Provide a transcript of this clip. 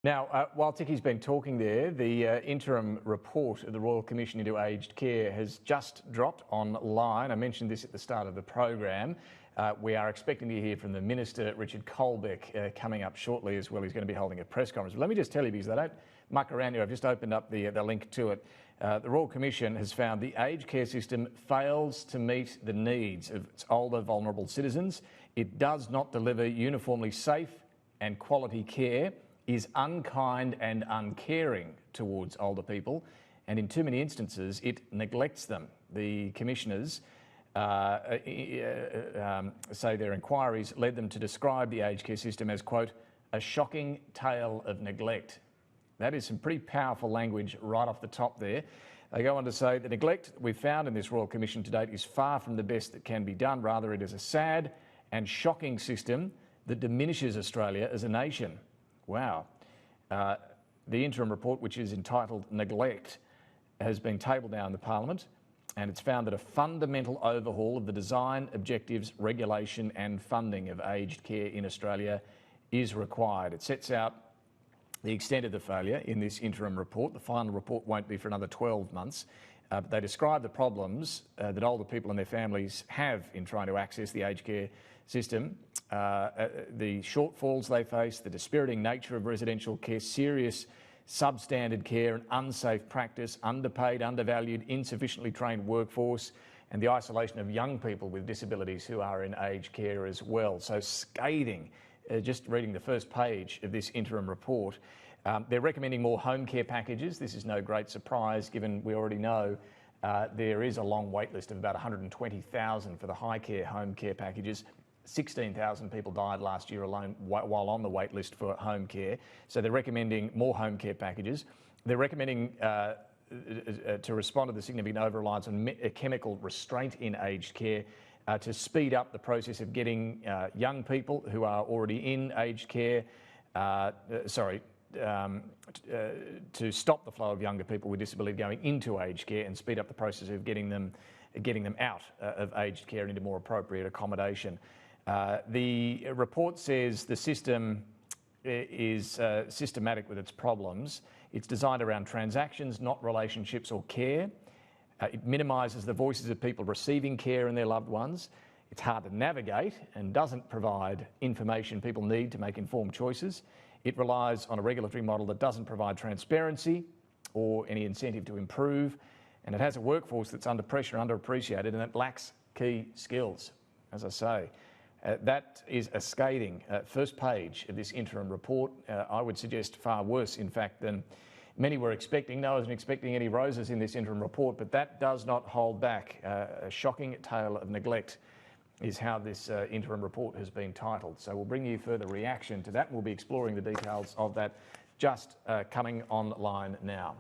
Now, while Ticky's been talking there, the interim report of the Royal Commission into Aged Care has just dropped online. I mentioned this at the start of the program. We are expecting to hear from the Minister, Richard Colbeck, coming up shortly as well. He's going to be holding a press conference. But let me just tell you, because they don't muck around here, I've just opened up the link to it. The Royal Commission has found the aged care system fails to meet the needs of its older, vulnerable citizens. It does not deliver uniformly safe and quality care, is unkind and uncaring towards older people, and in too many instances it neglects them. The commissioners say their inquiries led them to describe the aged care system as, quote, a shocking tale of neglect. That is some pretty powerful language right off the top there. They go on to say the neglect we've found in this Royal Commission to date is far from the best that can be done. Rather, it is a sad and shocking system that diminishes Australia as a nation. Wow. The interim report, which is entitled Neglect, has been tabled now in the Parliament, and it's found that a fundamental overhaul of the design, objectives, regulation and funding of aged care in Australia is required. It sets out the extent of the failure in this interim report. The final report won't be for another 12 months. But they describe the problems that older people and their families have in trying to access the aged care system, the shortfalls they face, the dispiriting nature of residential care, serious substandard care and unsafe practice, underpaid, undervalued, insufficiently trained workforce, and the isolation of young people with disabilities who are in aged care as well. So scathing. Just reading the first page of this interim report, they're recommending more home care packages. This is no great surprise given we already know there is a long wait list of about 120,000 for the high care home care packages. 16,000 people died last year alone while on the wait list for home care. So they're recommending more home care packages. They're recommending to respond to the significant over-reliance on chemical restraint in aged care, to speed up the process of getting young people who are already in aged care, to stop the flow of younger people with disability going into aged care and speed up the process of getting them out of aged care into more appropriate accommodation. The report says the system is systematic with its problems. It's designed around transactions, not relationships or care. It minimises the voices of people receiving care and their loved ones. It's hard to navigate and doesn't provide information people need to make informed choices. It relies on a regulatory model that doesn't provide transparency or any incentive to improve. And it has a workforce that's under pressure, underappreciated, and it lacks key skills, as I say. That is a scathing first page of this interim report. I would suggest far worse, in fact, than many were expecting. No one wasn't expecting any roses in this interim report, but that does not hold back. A shocking tale of neglect is how this interim report has been titled. So we'll bring you further reaction to that. We'll be exploring the details of that just coming online now.